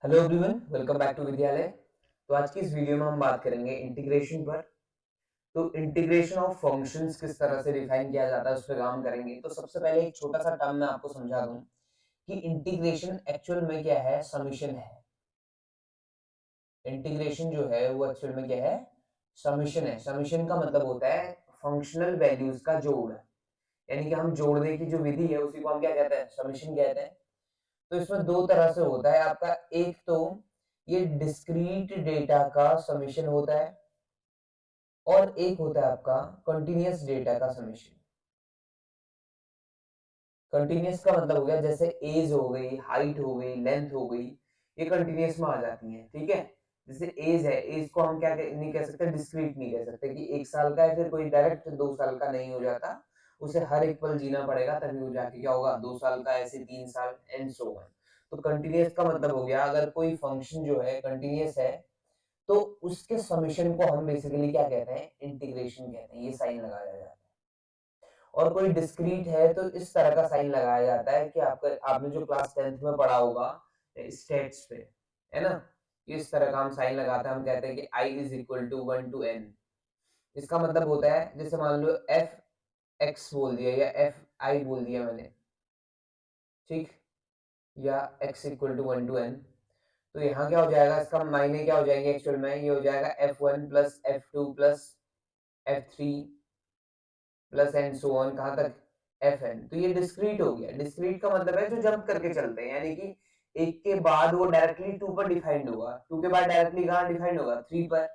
Hello everyone, welcome back to Vidyalaya. तो आज की इस वीडियो में हम बात करेंगे इंटीग्रेशन पर। तो इंटीग्रेशन ऑफ फंक्शंस किस तरह से डिफाइन किया जाता है उस पर काम करेंगे। तो सबसे पहले एक छोटा सा टर्म मैं आपको समझा दूं कि इंटीग्रेशन एक्चुअल में क्या है, समेशन है। इंटीग्रेशन जो है वो एक्चुअल में क्या है, समेशन है। समेशन का मतलब होता है फंक्शनल वैल्यूज का जोड़, यानी कि हम जोड़ने की जो विधि है उसी को हम क्या कहते हैं, समेशन कहते हैं। तो इसमें दो तरह से होता है आपका, एक तो ये डिस्क्रीट डेटा का समेशन होता है और एक होता है आपका कंटीन्यूअस डेटा का समेशन। कंटीन्यूअस का मतलब हो गया जैसे एज हो गई, हाइट हो गई, लेंथ हो गई, ये कंटीन्यूअस में आ जाती है। ठीक है, जैसे एज है, एज को हम नहीं कह सकते, डिस्क्रीट नहीं कह सकते कि 1 साल का है फिर कोई डायरेक्ट 2 साल का नहीं हो जाता, उसे हर एक पल जीना पड़ेगा तभी वो जाके क्या होगा, 2 साल का, ऐसे 3 साल एंड सो ऑन। तो कंटीन्यूअस का मतलब हो गया अगर कोई फंक्शन जो है कंटीन्यूअस है तो उसके समेशन को हम बेसिकली क्या कहते हैं, इंटीग्रेशन कहते हैं। ये साइन लगाया जाता है। और कोई डिस्क्रीट है तो इस तरह का साइन लगाया जाता है कि आपका, आपने जो क्लास 10th में पढ़ा होगा स्टेट्स पे, है ना, इस तरह का हम साइन लगाते हैं। हम कहते हैं कि i is equal to 1 to n। इसका मतलब होता है जैसे मान लो f x बोल दिया या f i बोल दिया मैंने, ठीक, या x equal to 1 to n। तो यहाँ क्या हो जाएगा, इसका मायने क्या हो जाएंगे एक्चुअल में, ये हो जाएगा f1 plus f2 plus f3 plus and so on, कहाँ तक, fn। तो ये डिस्क्रीट हो गया। डिस्क्रीट का मतलब है जो जंप करके चलते हैं, यानी कि एक के बाद वो डायरेक्टली 2 पर डिफाइंड होगा, 2 के बाद डायरेक्टली कहाँ डिफाइंड होगा, 3 पर।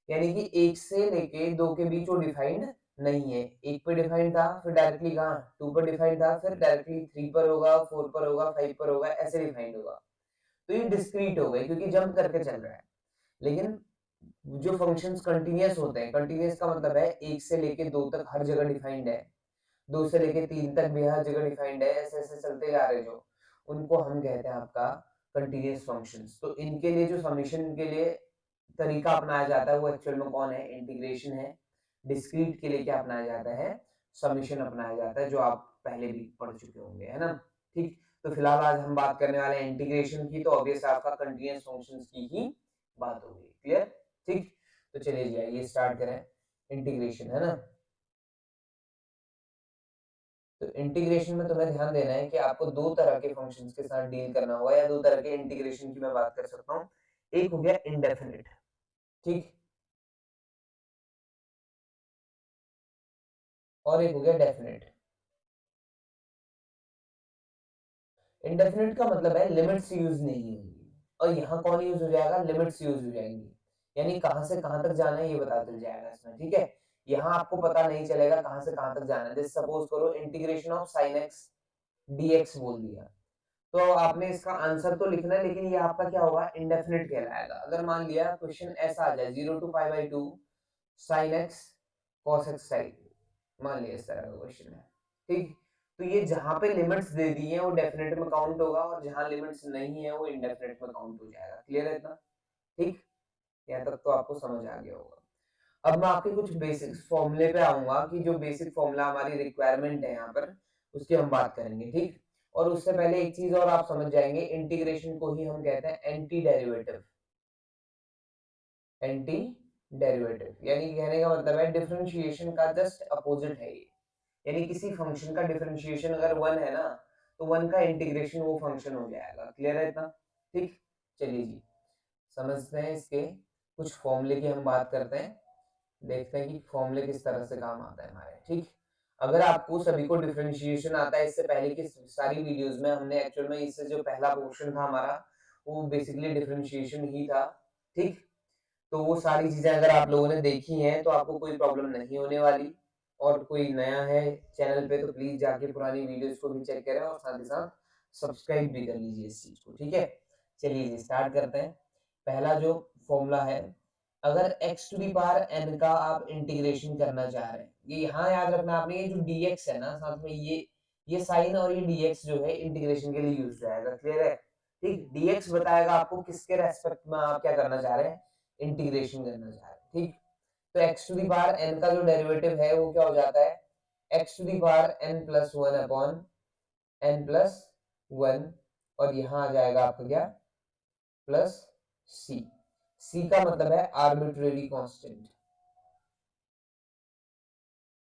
यानी कि 1 से लेके 2 के बीच वो डिफाइंड नहीं है। 1 पे डिफाइंड था, फिर डायरेक्टली कहाँ, 2 पर डिफाइंड था, फिर डायरेक्टली 3 पर होगा, 4 पर होगा, 5 पर होगा, ऐसे डिफाइंड होगा। तो ये डिस्क्रीट हो गई क्योंकि जंप करके चल रहा है। लेकिन जो फंक्शंस कंटीन्यूअस होते हैं, कंटीन्यूअस का मतलब है 1 से लेके 2 तक हर जगह डिफाइंड है, 2 से लेके 3 तक भी हर जगह डिफाइंड है, ऐसे ऐसे चलते जा रहे जो, उनको हम कहते हैं आपका कंटीन्यूअस फंक्शंस। तो इनके लिए जो समेशन के लिए तरीका अपनाया जाता है वो एक्चुअल में कौन है, इंटीग्रेशन है। डिस्क्रीट के लिए क्या अपनाया जाता है, समेशन अपनाया जाता है, जो आप पहले भी पढ़ चुके होंगे, है ना। ठीक, तो फिलहाल आज हम बात करने वाले हैं इंटीग्रेशन की, तो ऑब्वियस आपका कंटीन्यूअस फंक्शंस की ही बात होगी। क्लियर, ठीक। तो चलिए जी आइए स्टार्ट करें इंटीग्रेशन, है ना। तो इंटीग्रेशन में तुम्हें ध्यान देना है कि आपको दो तरह के फंक्शंस के साथ डील करना होगा, या दो तरह के इंटीग्रेशन की मैं बात कर सकता हूँ। एक हो गया इंडेफिनिट, ठीक, और एक हो गया डेफिनिट। इंडेफिनिट का मतलब है लिमिट्स यूज नहीं होंगी, और यहाँ कौन यूज हो जाएगा, लिमिट्स यूज हो जाएंगी। यानी कहां से कहां तक जाना है ये पता चल जाएगा इसमें, ठीक है। यहाँ आपको पता नहीं चलेगा कहां से कहां तक जाना है। जैसे सपोज करो integration of sine x dx बोल दिया, तो आपने इसका आंसर तो लिखना है, लेकिन ये आपका क्या होगा, इंडेफिनिट कहलाएगा। अगर मान लिया क्वेश्चन ऐसा आ जाए 0 to π/2 sin x cos x sine, मान लिया इस तरह का क्वेश्चन है, ठीक। तो ये जहां पे लिमिट्स दे दी है वो डेफिनेट में काउंट होगा, और जहां लिमिट्स नहीं है वो इंडेफिनेट में काउंट हो जाएगा। क्लियर है इतना, ठीक। यहाँ तक तो आपको समझ आ गया होगा। अब मैं आपके कुछ बेसिक फॉर्मूले पे आऊंगा कि जो बेसिक फॉर्मूला हमारी रिक्वायरमेंट है यहाँ पर, उसकी हम बात करेंगे, ठीक। और उससे पहले एक चीज और आप समझ जाएंगे, इंटीग्रेशन को ही हम कहते हैं एंटी डेरिवेटिव। एंटी डेरिवेटिव यानी कहने का मतलब है डिफरेंशिएशन का जस्ट अपोजिट है ये। यानी किसी फंक्शन का डिफरेंशिएशन अगर 1 है ना, तो 1 का इंटीग्रेशन वो फंक्शन हो जाएगा। क्लियर है इतना, ठीक। चलिए जी समझते हैं इसके कुछ फॉर्मूले की हम बात करते हैं, देखते हैं कि फॉर्मूले किस तरह से काम आता है हमारे, ठीक। अगर आपको सभी को डिफरेंशिएशन आता है, इससे पहले की सारी वीडियोस में हमने एक्चुअल में इससे जो पहला पोर्शन था हमारा वो बेसिकली डिफरेंशिएशन ही था, ठीक। तो वो सारी चीजें अगर आप लोगों ने देखी हैं तो आपको कोई प्रॉब्लम नहीं होने वाली। और कोई नया है चैनल पे तो प्लीज जाके पुरानी वीडियोस को भी चेक करें, और साथ ही साथ सब्सक्राइब भी कर लीजिए इस चीज को, ठीक है। चलिए जी स्टार्ट करते हैं। पहला जो फॉर्मूला है, अगर x to the power n का आप इंटीग्रेशन करना चाह रहे हैं, ये यहाँ याद रखना आपने, ये जो dx है ना, साथ में ये साइन और ये dx जो है इंटीग्रेशन के लिए यूज हो जाएगा। क्लियर है, ठीक। dx बताएगा आपको किसके रेस्पेक्ट में आप क्या करना चाह रहे हैं, इंटीग्रेशन करना चाह रहे हैं, ठीक। तो x to the power n का जो डेरिवेटिव है वो क्या हो जाता है, x to the power n plus 1 upon n plus 1, और यहाँ आ जाएगा आपका क्या, प्लस सी। सी का मतलब है आर्बिट्रेरी कांस्टेंट,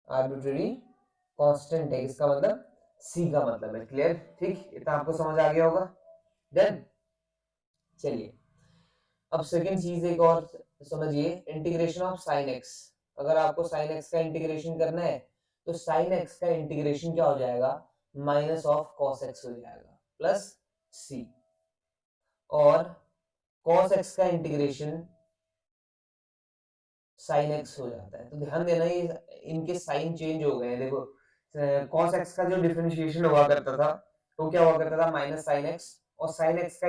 आर्बिट्रेरी कांस्टेंट है इसका मतलब सी का मतलब है। क्लियर? ठीक, इतना आपको समझ आ गया होगा। डन। चलिए अब सेकंड चीज एक और समझिए, इंटीग्रेशन ऑफ साइन एक्स। अगर आपको साइन एक्स का इंटीग्रेशन करना है तो साइन एक्स का इंटीग्रेशन क्या हो जाएगा, माइनस ऑफ कॉस एक्स हो जाएगा प्लस सी। और कॉस एक्स का इंटीग्रेशन साइन एक्स हो जाता है। तो ध्यान देना ये इनके साइन चेंज हो गए हैं। देखो कॉस एक्स का जो डिफरेंशिएशन हुआ करता था वो क्या हुआ करता था, माइनस साइन एक्स, और साइन एक्स का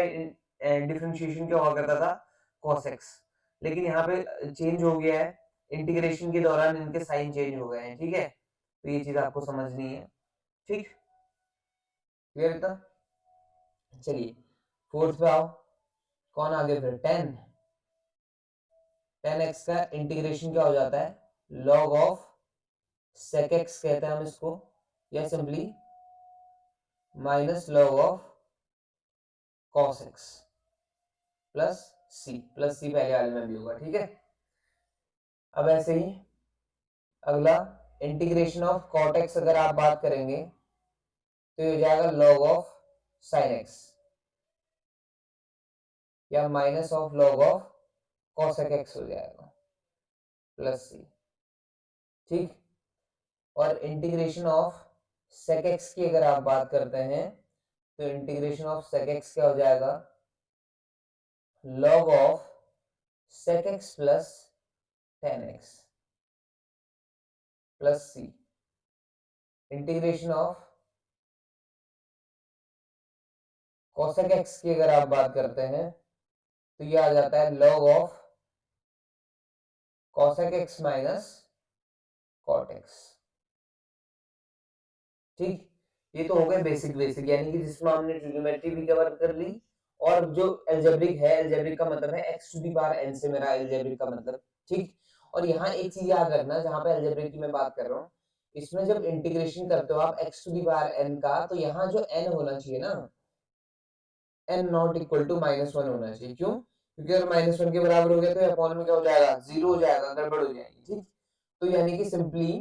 डिफरेंशिएशन क्या हुआ करता था, कॉस एक्स। लेकिन यहाँ पे चेंज हो गया है, इंटीग्रेशन के दौरान इनके साइन चेंज हो गए हैं। ठीक है, तो ये चीज आपको समझनी है। ठीक, क्लियर था? चलिए फोर्थ पे आओ, कौन आगे फिर, टेन। टेन एक्स का इंटीग्रेशन क्या हो जाता है, लॉग ऑफ सेक एक्स कहते हैं हम इसको, या simply minus log of cos x plus c. Plus c पहले वाले में भी होगा। ठीक है, अब ऐसे ही अगला इंटीग्रेशन ऑफ कॉट एक्स अगर आप बात करेंगे तो ये हो जाएगा लॉग ऑफ साइन एक्स या minus of log of cosec x हो जाएगा प्लस सी। ठीक, और इंटीग्रेशन ऑफ सेक एक्स की अगर आप बात करते हैं तो इंटीग्रेशन ऑफ सेक एक्स क्या हो जाएगा, log of sec x plus ten x plus c. Integration of cosec x की अगर आप बात करते हैं तो ये आ जाता है log of cosec x minus cot x. ठीक, ये तो हो गए बेसिक बेसिक, यानी कि जिसमें हमने ट्रिग्नोमेट्री भी कवर कर ली, और जो एल्जेब्रिक है, एल्जेब्रिक का मतलब है x to the power n से मेरा एल्जेब्रिक का मतलब। ठीक, और यहाँ एक चीज याद रखना, जहां पे एल्जेब्रिक की मैं बात कर रहा हूँ, इसमें जब इंटीग्रेशन करते हो आप x to the power n का, तो यहाँ जो n होना चाहिए ना, n नॉट इक्वल टू -1 होना चाहिए। क्यों? क्योंकि अगर -1 के बराबर हो गया तो अपॉन में क्या हो जाएगा, 0 हो जाएगा, गड़बड़ हो जाएगी। ठीक, तो यानी कि सिंपली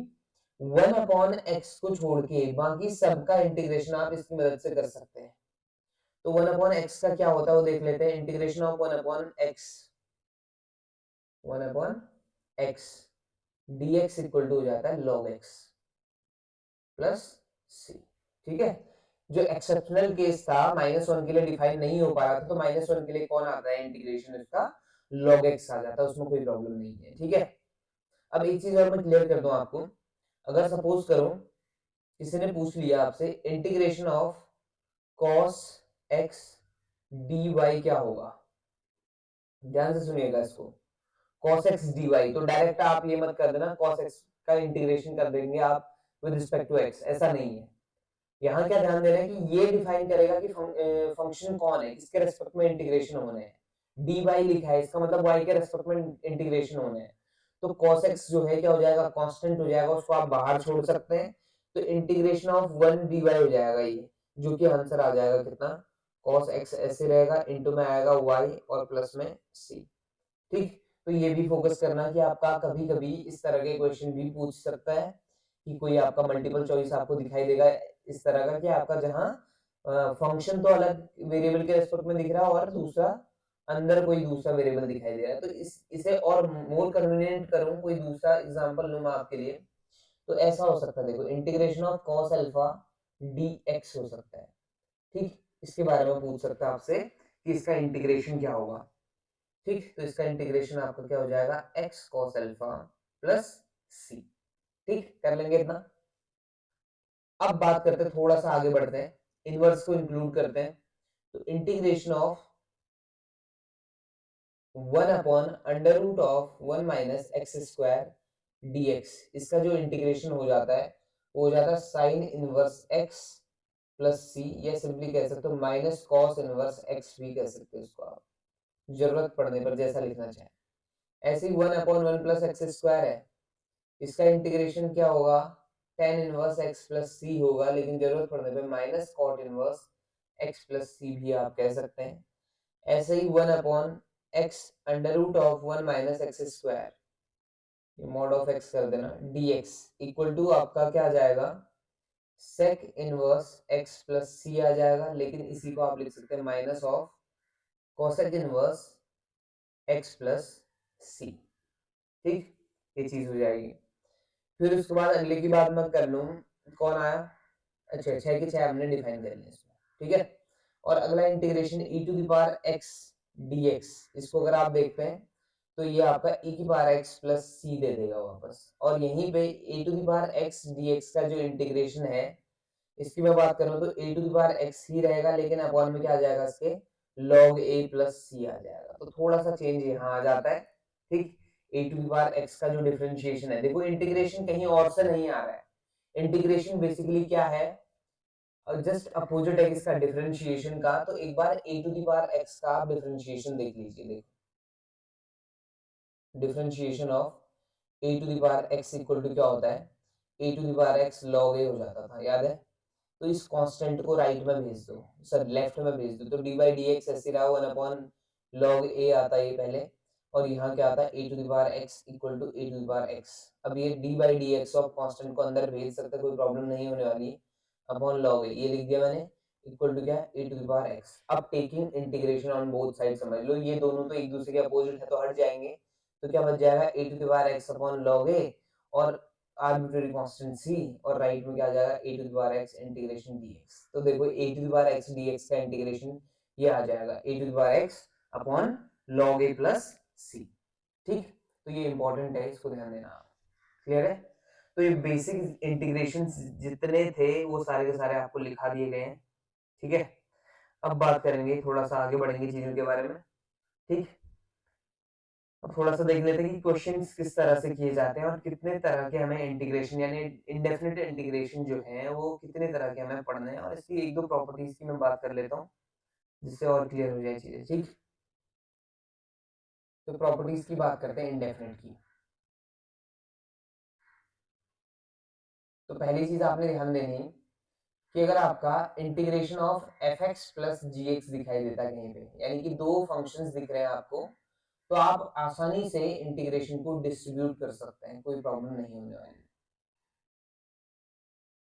1 अपॉन एक्स को छोड़ के बाकी सबका इंटीग्रेशन आप इसकी मदद से कर सकते हैं। तो 1 अपॉन एक्स का क्या होता है वो देख लेते हैं। Integration of 1 upon x, 1 upon x dx equal to हो जाता है log x प्लस सी। ठीक है, जो एक्सेप्शनल केस था -1 के लिए डिफाइन नहीं हो पा रहा था, तो -1 के लिए कौन आता है, इंटीग्रेशन इसका log x आ जाता है, उसमें कोई प्रॉब्लम नहीं है। ठीक है, अब एक चीज और मैं क्लियर कर दूं आपको, अगर सपोज करो किसी ने पूछ लिया आपसे integration of cos x dy क्या होगा, ध्यान से सुनिएगा इसको, cos x dy, तो डायरेक्ट आप ये मत कर देना cos x का इंटीग्रेशन कर देंगे आप विद रिस्पेक्ट टू x, ऐसा नहीं है। यहाँ क्या ध्यान देना है कि ये डिफाइन करेगा कि फंक्शन कौन है, किसके रेस्पेक्ट में इंटीग्रेशन होने हैं। dy लिखा है, इसका मतलब y के रेस्पेक्ट में इंटीग्रेशन होने हैं। तो cos x जो है क्या हो जाएगा, कांस्टेंट हो जाएगा, उसको आप बाहर छोड़ सकते हैं, तो इंटीग्रेशन ऑफ 1 dy हो जाएगा ये, जो कि आंसर आ जाएगा कितना, cos x ऐसे रहेगा, इनटू में आएगा y और प्लस में c। ठीक, तो ये भी फोकस करना कि आपका कभी कभी इस तरह के क्वेश्चन भी पूछ सकता है कि कोई आपका मल्टीपल चॉइस आपको दिखाई देगा इस तरह का, कि आपका जहां फंक्शन तो अलग वेरिएबल के रेस्पेक्ट में दिख रहा है और दूसरा अंदर कोई दूसरा वेरिएबल दिखाई दे रहा है। तो इसे और मोर कन्वीनियंट करूं, कोई दूसरा एग्जांपल लूं मैं आपके लिए, तो ऐसा हो सकता है, देखो integration of cos alpha dx हो सकता है। ठीक, इसके बारे में पूछ सकता है आपसे कि इसका इंटीग्रेशन क्या होगा। ठीक, तो इसका इंटीग्रेशन आपका क्या हो जाएगा, x cos alpha plus c। ठीक, कर लेंगे इतना। अब बात करते हैं, थोड़ा सा आगे बढ़ते हैं, इनवर्स को इंक्लूड करते हैं। तो integration of 1 upon under root of 1 minus x square dx, इसका जो इंटीग्रेशन हो जाता है वो हो जाता है साइन इनवर्स x प्लस सी, या सिंपली कह सकते हो माइनस कॉस इनवर्स x भी कह सकते हो इसको आप, जरूरत पड़ने पर जैसा लिखना चाहे। ऐसे ही 1 अपॉन 1 प्लस एक्स स्क्वायर है, इसका इंटीग्रेशन क्या होगा, tan inverse x plus c होगा, लेकिन जरूरत पड़ने पे minus cot inverse x plus c भी आप कह सकते हैं। ऐसे ही 1 upon x under root of 1 minus x square, ये मॉड ऑफ एक्स कर देना, dx इक्वल टू आपका क्या आ जाएगा, sec inverse x plus c आ जाएगा, लेकिन इसी को आप लिख सकते हैं minus of cosec inverse x plus c. ठीक, ये चीज हो जाएगी। फिर उसके बाद अगले की बात मैं कर लूँ, कौन आया, अच्छा 6 के 6 हमने डिफाइन कर लिया इसमें, ठीक है। और अगला integration e to the power x dx, इसको अगर आप देखते हैं तो ये आपका e की पावर x प्लस सी दे देगा वापस, और यहीं पे a to the power x dx का जो इंटीग्रेशन है, इसकी मैं बात करूं तो a to the power x ही रहेगा, लेकिन अपॉन में क्या आ जाएगा इसके, log a प्लस सी आ जाएगा, तो थोड़ा सा चेंज यहाँ आ जाता है। ठीक, a to the power x का जो डिफरेंशिएशन है, देखो इंटीग्रेशन कहीं और से नहीं आ रहा है, इंटीग्रेशन बेसिकली क्या है, जस्ट अपोजिट है इसका डिफरेंशिएशन का। तो एक बार a to the power x का आप डिफरेंशिएशन देख लीजिए, देखो differentiation of a to the power x equal to क्या होता है, a to the power x log a हो जाता था, याद है। तो इस कांस्टेंट को राइट में भेज दो, सर लेफ्ट में भेज दो, तो डी बाई डी एक्स ऐसे रहा 1 अपॉन लॉग ए आता है ये पहले, और यहाँ क्या आता है a to the power x equal to a to the power x। अब ये d by d x of constant को अंदर भेज सकते, कोई प्रॉब्लम नहीं होने वाली है, अपॉन लॉग ए ये लिख दिया मैंने, इक्वल टू क्या है a to the power x। अब taking integration on both side, समझ लो ये दोनों तो एक दूसरे के अपोजिट है तो हट जाएंगे, तो क्या बच जाएगा a to the power x upon log a, और आर्बिट्रेरी कांस्टेंट c, और राइट में क्या आ जाएगा a to the power x integration dx। तो देखो a to the power x dx का इंटीग्रेशन ये आ जाएगा a to the power x upon log a plus c। ठीक, तो ये इंपॉर्टेंट है, इसको ध्यान देना आप, क्लियर है। तो ये बेसिक इंटीग्रेशन जितने थे वो सारे के सारे आपको लिखा दिए गए हैं, ठीक है। अब बात करेंगे, थोड़ा सा आगे बढ़ेंगे चीजों के बारे में, ठीक। अब थोड़ा सा देख लेते हैं कि क्वेश्चंस किस तरह से किए जाते हैं और कितने तरह के हमें इंटीग्रेशन यानी इंडेफिनिट इंटीग्रेशन जो है वो कितने तरह के हमें पढ़ने हैं, और इसकी एक दो प्रॉपर्टीज की मैं बात कर लेता हूँ जिससे और क्लियर हो जाए चीजें, ठीक। तो प्रॉपर्टीज की बात करते हैं इंडेफिनिट की। तो पहली चीज आपने ध्यान देनी है कि अगर आपका integration of f x plus g x दिखाई देता है कहीं पे, यानी कि दो फंक्शंस दिख रहे हैं आपको, तो आप आसानी से इंटीग्रेशन को डिस्ट्रीब्यूट कर सकते हैं, कोई प्रॉब्लम नहीं होने वाली।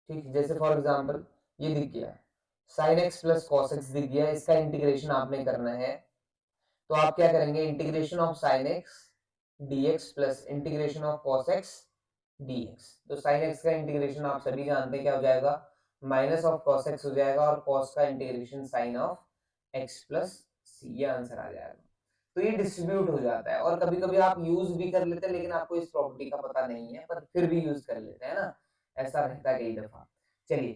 ठीक, जैसे फॉर एग्जांपल ये दिख गया sin x plus cos x दिख गया, इसका इंटीग्रेशन आपने करना है, तो आप क्या करेंगे, integration of sin x dx plus integration of cos x dx। तो sin x का इंटीग्रेशन आप सभी जानते हैं क्या हो जाएगा, माइनस ऑफ cos x हो जाएगा, और cos का integration sin of x plus c, ये आंसर आ जाएगा। तो ये डिस्ट्रीब्यूट हो जाता है, और कभी कभी आप यूज भी कर लेते हैं, लेकिन आपको इस प्रॉपर्टी का पता नहीं है, पर फिर भी यूज कर लेते हैं ना, ऐसा रहता है कई दफा। चलिए,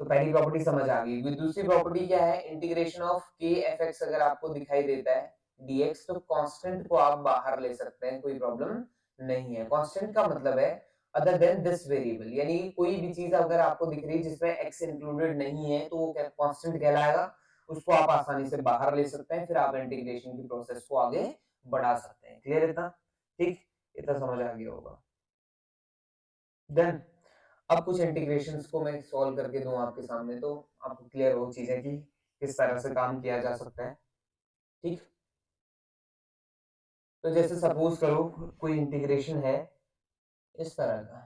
तो पहली प्रॉपर्टी समझ आ गई। दूसरी प्रॉपर्टी क्या है, इंटीग्रेशन ऑफ के एफ एक्स अगर आपको दिखाई देता है dx, तो कांस्टेंट को आप बाहर ले सकते हैं, कोई प्रॉब्लम नहीं है। कांस्टेंट का मतलब है अदर देन दिस वेरिएबल, यानी कोई भी चीज अगर आपको दिख रही है जिसमें x इंक्लूडेड नहीं है तो वो कांस्टेंट कहलाएगा, उसको आप आसानी से बाहर ले सकते हैं, फिर आप इंटीग्रेशन की प्रोसेस को आगे बढ़ा सकते हैं। क्लियर इतना, ठीक, इतना समझ आ गया होगा। देन अब कुछ इंटीग्रेशंस को मैं सॉल्व करके दूं आपके सामने, तो आपको क्लियर हो चीजें कि किस तरह से काम किया जा सकता है, ठीक। तो जैसे सपोज करो कोई इंटीग्रेशन है इस तरह का,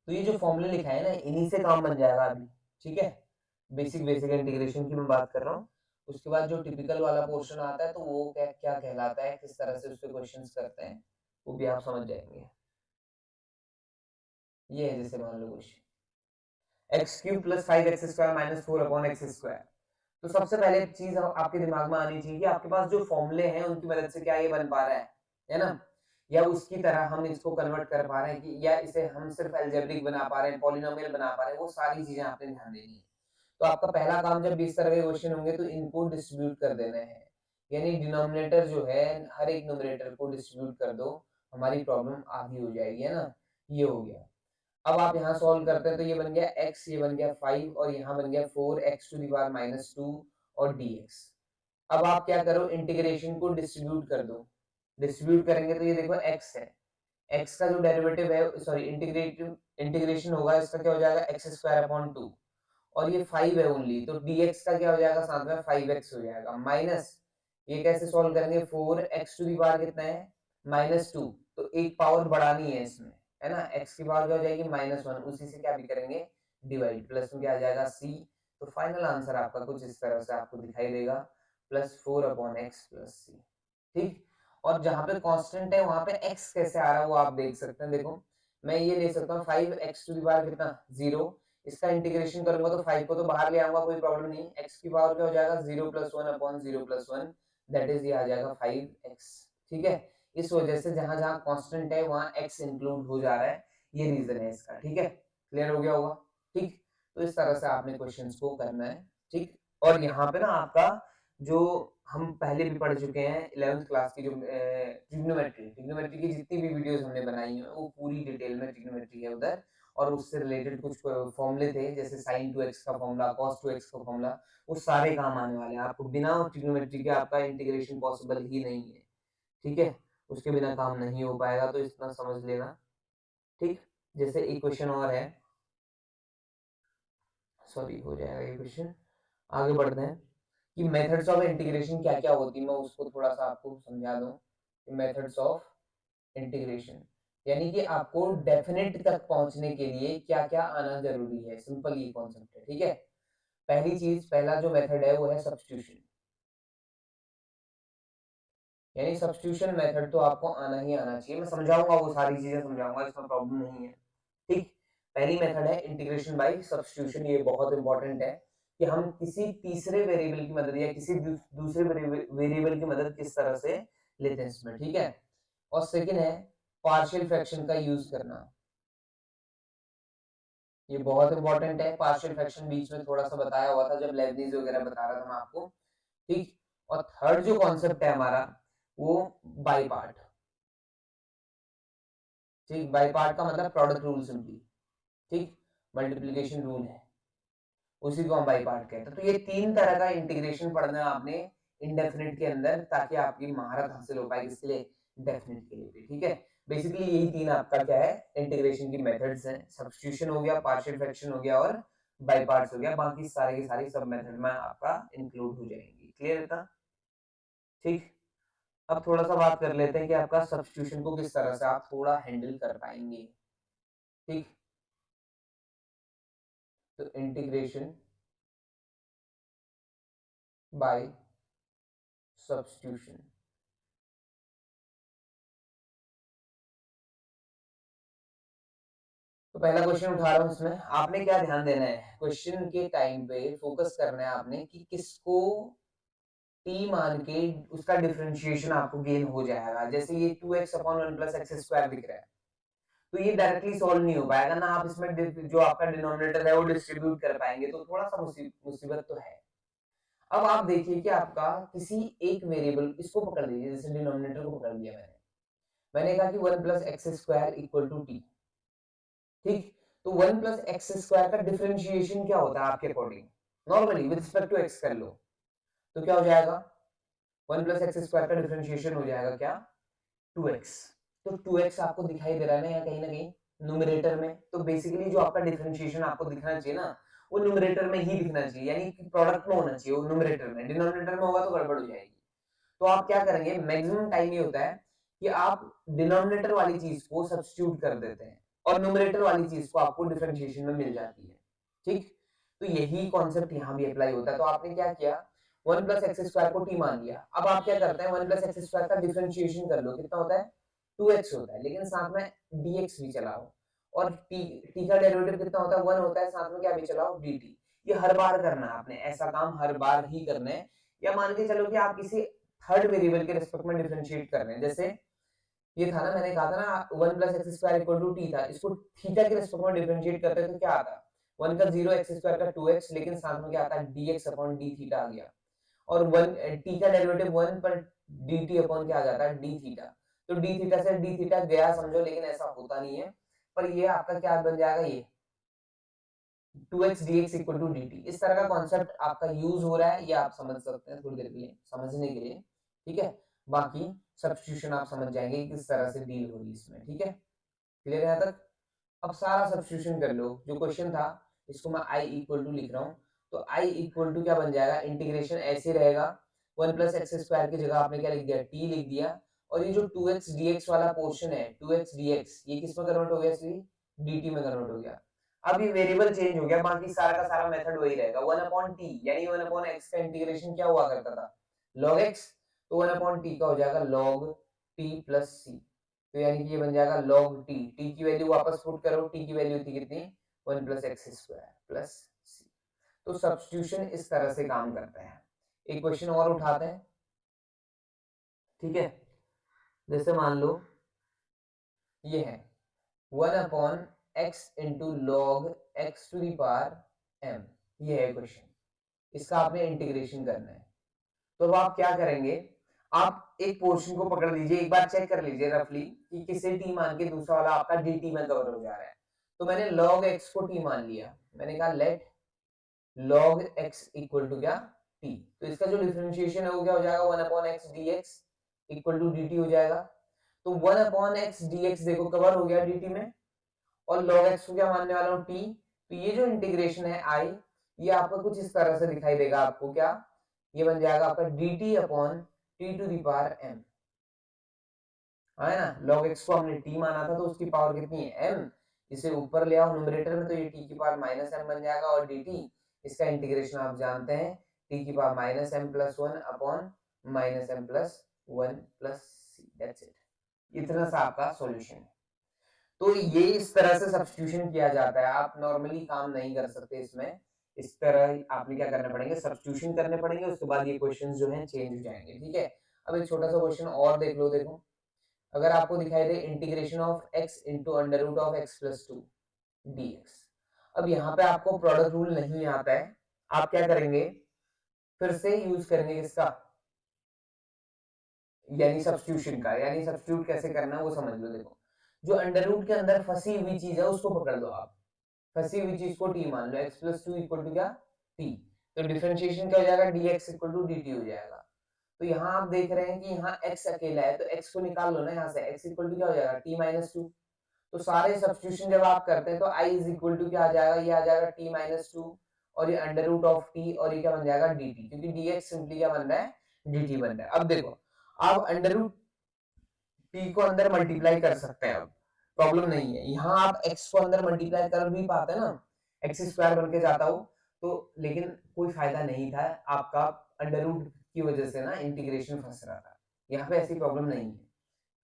तो ये जो फॉर्मूले लिखा है ना इन्हीं से काम बन जाएगा अभी, ठीक है। बेसिक बेसिक इंटीग्रेशन की मैं बात कर रहा हूँ। उसके बाद जो टिपिकल वाला पोर्शन आता है तो वो क्या क्या कहलाता है, किस तरह से उस पे क्वेश्चंस करते हैं, वो भी आप समझ जाएंगे। ये है जैसे मान लो question x cube plus 5x² minus 4/x²। तो सबसे पहले चीज आपके दिमाग में आनी चाहिए कि आपके पास जो फॉर्मूले हैं उनकी मदद से क्या ये बन पा रहा है ना, या उसकी तरह हम इसको कन्वर्ट कर पा रहे हैं, कि या इसे हम सिर्फ अलजेब्रिक बना पा रहे हैं, पॉलिनोमियल बना पा रहे हैं, वो सारी चीजें आपने ध्यान देनी है। तो आपका पहला काम जब इस तरह के क्वेश्चन होंगे तो इनको डिस्ट्रीब्यूट कर देना है, यानी डिनोमिनेटर जो है हर एक न्यूमरेटर को डिस्ट्रीब्यूट कर दो, हमारी प्रॉब्लम आधी हो जाएगी, है ना। ये हो गया। अब आप यहाँ सॉल्व करते हैं तो ये बन गया x, ये बन गया 5, और यहाँ बन गया 4x⁻⁻2 और dx। अब आप क्या करो, इंटीग्रेशन को डिस्ट्रीब्यूट कर दो, डिस्ट्रीब्यूट करेंगे तो ये देखो x है, x का जो डेरिवेटिव है, सॉरी इंटीग्रेशन होगा इसका क्या हो जाएगा x² अपॉन 2, और ये 5 है ओनली, तो dx का क्या हो जाएगा साथ में 5x हो जाएगा, माइनस ये कैसे सॉल्व करेंगे, 4x टू दी पावर कितना है -2, तो एक पावर बढ़ानी है इसमें, है ना, x की पावर क्या हो जाएगी -1, उसी से क्या भी करेंगे डिवाइड, प्लस में क्या आ जाएगा c, तो फाइनल आंसर आपका कुछ इस तरह से आपको दिखाई देगा, +4/x+c, ठीक। और जहां पे कांस्टेंट है वहां पे x कैसे आ रहा है वो आप देख सकते हैं, देखो मैं ये ले सकता हूँ 5x टू दी पावर कितना 0, इसका इंटीग्रेशन करूंगा तो 5 को तो बाहर ले आऊंगा, कोई प्रॉब्लम नहीं, x की पावर क्या हो जाएगा 0 + 1/0 + 1, दैट इज ये आ जाएगा 5x, ठीक है। इस वजह से जहां जहां कांस्टेंट है वहां x इंक्लूड हो जा रहा है, ये रीजन है इसका, ठीक है, क्लियर हो गया होगा, ठीक। तो इस तरह से आपने क्वेश्चंस को करना है, ठीक। और यहाँ पे ना आपका जो हम पहले भी पढ़ चुके हैं 11th क्लास की जो ट्रिग्नोमेट्री की जितनी भी वीडियोस हमने बनाई हैं वो पूरी डिटेल में ट्रिग्नोमेट्री है उधर, और उससे रिलेटेड कुछ फॉर्मूले थे जैसे sin 2x का फॉर्मूला, cos 2x का फॉर्मूला, वो सारे काम आने वाले हैं आपको, बिना ट्रिग्नोमेट्री के आपका इंटीग्रेशन पॉसिबल ही नहीं है, ठीक है, उसके बिना काम नहीं हो पाएगा, तो इतना समझ लेना, ठीक। जैसे एक क्वेश्चन और है, सॉरी हो जाएगा ये क्वेश्चन, आगे बढ़ते हैं कि मेथड्स ऑफ इंटीग्रेशन क्या क्या होती है, मैं उसको थोड़ा सा आपको समझा दूं कि मेथड्स ऑफ इंटीग्रेशन यानी कि आपको डेफिनेट तक पहुंचने के लिए क्या क्या आना जरूरी है, सिंपल ये कॉन्सेप्ट है, ठीक है। पहली चीज, पहला जो मेथड है वो है सब्स्टिट्यूशन, यानी सब्स्टिट्यूशन मेथड तो आपको आना ही आना चाहिए, मैं समझाऊंगा वो सारी चीजें समझाऊंगा, इसमें प्रॉब्लम नहीं है, ठीक। पहली मेथड है इंटीग्रेशन बाय सब्स्टिट्यूशन, ये बहुत इंपॉर्टेंट है कि हम किसी तीसरे वेरिएबल की मदद या किसी दूसरे वेरिएबल की मदद किस तरह से लेते हैं इसमें, ठीक है। और सेकंड है पार्शियल फ्रैक्शन का यूज करना, ये बहुत इंपॉर्टेंट है, पार्शियल फ्रैक्शन बीच में थोड़ा सा बताया हुआ था जब लेबनीज वगैरह बता रहा था मैं आपको, ठीक। और थर्ड जो कॉन्सेप्ट है हमारा वो बाई पार्ट, ठीक, बाई पार्ट का मतलब प्रोडक्ट रूल सिंपली, ठीक, मल्टीप्लिकेशन रूल है, उसी को हम बाई पार्ट कहते हैं। तो ये तीन तरह का इंटीग्रेशन पढ़ना है आपने इंडेफिनिट के अंदर, ताकि आपकी महारत हासिल हो पाए किसके लिए, डेफिनिट के लिए भी, ठीक है। बेसिकली यही तीन आपका क्या है इंटीग्रेशन की मेथड्स हैं, सब्स्टिट्यूशन हो गया, पार्शियल फ्रैक्शन हो गया और बाई पार्ट्स हो गया, बाकी सारे की सारी सब मेथड में आपका इंक्लूड हो जाएंगी, क्लियर था, ठीक। अब थोड़ा सा बात कर लेते हैं कि आपका सब्स्टिट्यूशन को किस तरह से आप थोड़ा हैंडल कर पाएंगे, ठीक। तो इंटीग्रेशन बाय सब्स्टिट्यूशन, तो पहला क्वेश्चन उठा रहा हूं इसमें, आपने क्या ध्यान देना है क्वेश्चन के टाइम पे, फोकस करना है आपने कि किसको t मान के उसका डिफरेंशिएशन आपको गेन हो जाएगा, जैसे ये 2x/1 + x² दिख रहा है, तो ये डायरेक्टली सॉल्व नहीं हो पाएगा ना, आप इसमें जो आपका डिनोमिनेटर है वो डिस्ट्रीब्यूट कर पाएंगे, तो थोड़ा सा मुसीबत तो है। अब आप देखिए कि आपका किसी एक वेरिएबल, इसको पकड़ लीजिए, जैसे डिनोमिनेटर को पकड़ लिया मैंने कहा कि 1 + x² = t, ठीक। तो 1 + x² का डिफरेंशिएशन क्या होता है आपके according, normally with respect to x कर लो, तो क्या हो जाएगा 1 + x² का डिफरेंशिएशन हो जाएगा क्या 2x, तो 2x आपको दिखाई दे रहा है ना यहाँ कहीं ना कहीं न्यूमरेटर में, तो बेसिकली जो आपका डिफरेंशिएशन आपको दिखना चाहिए ना वो न्यूमरेटर में ही दिखना चाहिए, यानी कि प्रोडक्ट में होना चाहिए, वो न्यूमरेटर में, डिनोमिनेटर में होगा तो गड़बड़ हो जाएगी। तो आप क्या करेंगे, मैक्सिमम टाइम ये होता है कि आप डिनोमिनेटर वाली चीज को सब्स्टिट्यूट कर देते हैं और न्यूमरेटर वाली चीज को आपको डिफरेंशिएशन में मिल जाती है, ठीक। तो यही कॉन्सेप्ट यहाँ भी अप्लाई होता है, तो आपने क्या किया 1 + x² को t मान लिया, अब आप क्या करते हैं 1 + x² का डिफरेंशिएशन कर लो, कितना होता है 2x होता है, लेकिन साथ में dx भी चलाओ, और t का डेरिवेटिव कितना होता है 1 होता है, साथ में क्या भी चलाओ dt, ये हर बार करना है आपने, ऐसा काम हर बार ही करना है। या मान के चलो कि आप किसी थर्ड वेरिएबल के रिस्पेक्ट में डिफरेंशिएट कर रहे हैं, जैसे ये था ना मैंने कहा था ना 1 + x² = t था, इसको थीटा के रिस्पेक्ट में डिफरेंशिएट करते हैं तो क्या आता 1 का 0 x² का 2x, लेकिन साथ में क्या आता है dx/d थीटा आ गया, और 1 t का डेरिवेटिव 1 पर dt अपॉन क्या आ जाता है d थीटा, तो d थीटा से d थीटा गया समझो, लेकिन ऐसा होता नहीं है, पर ये आपका क्या बन जाएगा, ये 2x dx = dt, इस तरह का कॉन्सेप्ट आपका यूज हो रहा है, ये आप समझ सकते हैं थोड़ी देर के लिए समझने के लिए, ठीक है। बाकी सब्स्टिट्यूशन आप समझ जाएंगे किस तरह से डील होगी इसमें, ठीक है, क्लियर है यहाँ तक। अब सारा सब्स्टिट्यूशन कर लो, जो क्वेश्चन था इसको मैं आई इक्वल टू लिख रहा हूँ, तो आई इक्वल टू क्या बन जाएगा, इंटीग्रेशन ऐसे रहेगा, 1 प्लस एक्स स्क्वायर की जगह आपने क्या लिख दिया, टी लिख दिया, और ये जो 2x dx वाला पोर्शन है, 2x dx, ये किस में कन्वर्ट हो गया, dt में कन्वर्ट हो गया। अब ये वेरिएबल चेंज हो गया, बाकी सारा का सारा मेथड वही रहेगा, 1 अपॉन टी, यानी 1 अपॉन एक्स का इंटीग्रेशन क्या हुआ करता था, log x, तो 1 अपॉन टी का हो जाएगा log t प्लस c, तो यानी कि ये बन जाएगा log t, t की वैल्यू वापस पुट करो, t की वैल्यू थी कितनी, 1 plus x square plus c। तो सब्स्टिट्यूशन इस तरह से काम करता है। एक क्वेश्चन और उठाते हैं, ठीक है, जैसे मान लो ये है 1 upon x into log x to the power m, ये है क्वेश्चन, इसका आपने इंटीग्रेशन करना है। तो अब आप क्या करेंगे, आप एक पोर्शन को पकड़ लीजिए, एक बार चेक कर लीजिए रफली कि किसे टी मान के दूसरा वाला आपका dt में कवर हो जा रहा है। तो मैंने log x को t मान लिया, मैंने कहा let log x equal to क्या, t, तो इसका जो डिफरेंशिएशन है वो क्या हो जाएगा, 1 upon x dx equal to dt हो जाएगा। तो 1 अपॉन x dx देखो कवर हो गया dt में, और log x को क्या मानने वाला हूँ t, तो ये जो इंटीग्रेशन है i, ये आपको कुछ इस तरह से दिखाई देगा, आपको क्या, ये बन जाएगा आपका dt upon t to the power m, है ना, log x को हमने t माना था तो उसकी पावर कितनी है m, इसे ऊपर ले आओ न्यूमरेटर में, तो ये t की पावर माइनस m बन जाएगा, और dt इसका इंटीग्रेशन आप जानते हैं t की power minus m plus 1 upon minus m plus 1 plus c, that's it, इतना सा आपका सॉल्यूशन है। तो ये इस तरह से सब्स्टिट्यूशन किया जाता है, आप नॉर्मली काम नहीं कर सकते इसमें, इस तरह आपने क्या करने पड़ेंगे, सब्स्टिट्यूशन करने पड़ेंगे, उसके बाद ये क्वेश्चंस जो हैं चेंज हो जाएंगे, ठीक है। अब एक छोटा सा क्वेश्चन और देख लो, देखो अगर आपको दिखाई दे integration of x into under root of x plus two dx, अब यहाँ पे आपको प्रोडक्ट रूल नहीं आता है, आप क्या करेंगे, फिर से यूज करेंगे किसका, यानी सब्स्टिट्यूशन का, यानी सब्स्टिट्यूट कैसे करना है वो समझ लो। देखो जो अंडर रूट के अंदर फंसी हुई चीज है उसको पकड़ लो आप, फंसी हुई चीज को t मान लो, x plus two equal to क्या, t, तो डिफरेंशिएशन क्या हो जाएगा, dx इक्वल टू dt हो जाएगा। तो यहाँ आप देख रहे हैं कि यहाँ x अकेला है, तो x को निकाल लो ना यहाँ से, x इक्वल टू क्या हो जाएगा, t माइनस टू, तो सारे सब्स्टिट्यूशन जब आप करते हैं तो i इज इक्वल टू क्या आ जाएगा, ये आ जाएगा t माइनस टू, और ये अंडर रूट ऑफ t, और ये क्या बन जाएगा dt, क्योंकि dx सिंपली क्या बन रहा है, dt बन रहा है। अब देखो आप अंडर रूट t को अंदर मल्टीप्लाई कर सकते हैं, अब प्रॉब्लम नहीं है, यहाँ आप x को अंदर मल्टीप्लाई कर भी पाते हैं ना, एक्स स्क्वायर बन के जाता हो, तो लेकिन कोई फायदा नहीं था आपका, अंडर रूट की वजह से ना इंटीग्रेशन फंस रहा था, यहाँ पे ऐसी प्रॉब्लम नहीं है।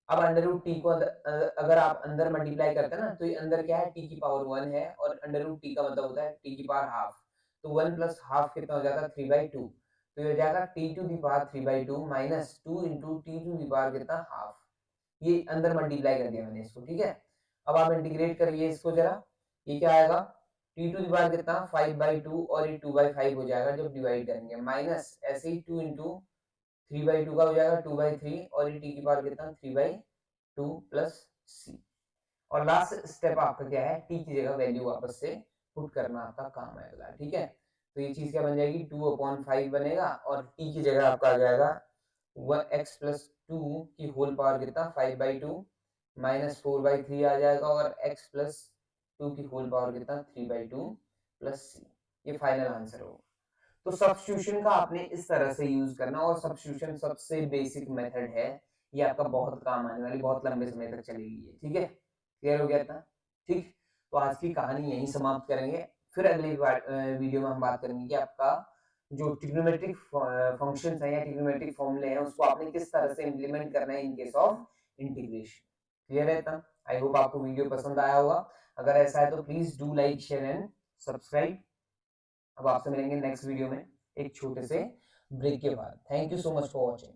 अब अंडर रूट टी को अगर आप अंदर मल्टीप्लाई करते हैं ना, तो ये अंदर क्या है, टी की पावर 1 है, और अंडर रूट टी का मतलब होता है टी की पावर हाफ, तो 1 प्लस हाफ कितना हो जाएगा, 3/2, तो ये हो जाएगा t to the power 3/2 minus 2 into t to the power कितना, हाफ, ये अंदर मल्टीप्लाई कर दिया मैंने इसको, ठीक है। अब आप इंटीग्रेट करिए इसको जरा, ये क्या आएगा, टी टू दी पावर कितना, 5/2, और ये 2/5 हो जाएगा जब डिवाइड करेंगे, माइनस ऐसे ही 2 इंटू 3/2 का हो जाएगा 2/3, और ये टी की पावर कितना, 3/2 प्लस सी, और लास्ट स्टेप आपका क्या है, टी की जगह वैल्यू वापस से पुट करना आपका काम है अगला, ठीक है। तो ये चीज क्या बन जाएगी, 2/5 बनेगा, और टी की जगह आपका आ जाएगा x प्लस टू की होल पावर कितना, 5/2 माइनस 4/3 आ जाएगा, और x प्लस टू की होल पावर कितना, 3/2 प्लस सी, ये फाइनल आंसर होगा। तो सब्स्टिट्यूशन का आपने इस तरह से यूज करना, और सब्स्टिट्यूशन सबसे बेसिक मेथड है, ये आपका बहुत काम आने वाली, बहुत लंबे समय तक चलेगी ये, ठीक है, क्लियर हो गया था, ठीक। तो आज की कहानी यहीं समाप्त करेंगे, फिर अगली वीडियो में हम बात करेंगे कि आपका जो ट्रिग्नोमेट्रिक फंक्शंस हैं या ट्रिग्नोमेट्रिक फॉर्मूले हैं उसको आपने किस तरह से इम्प्लीमेंट करना है in case of integration, clear है इतना। आई होप आपको वीडियो पसंद आया होगा, अगर ऐसा है तो please do like share and subscribe. अब आपसे मिलेंगे नेक्स्ट वीडियो में एक छोटे से ब्रेक के बाद। Thank you so much for watching.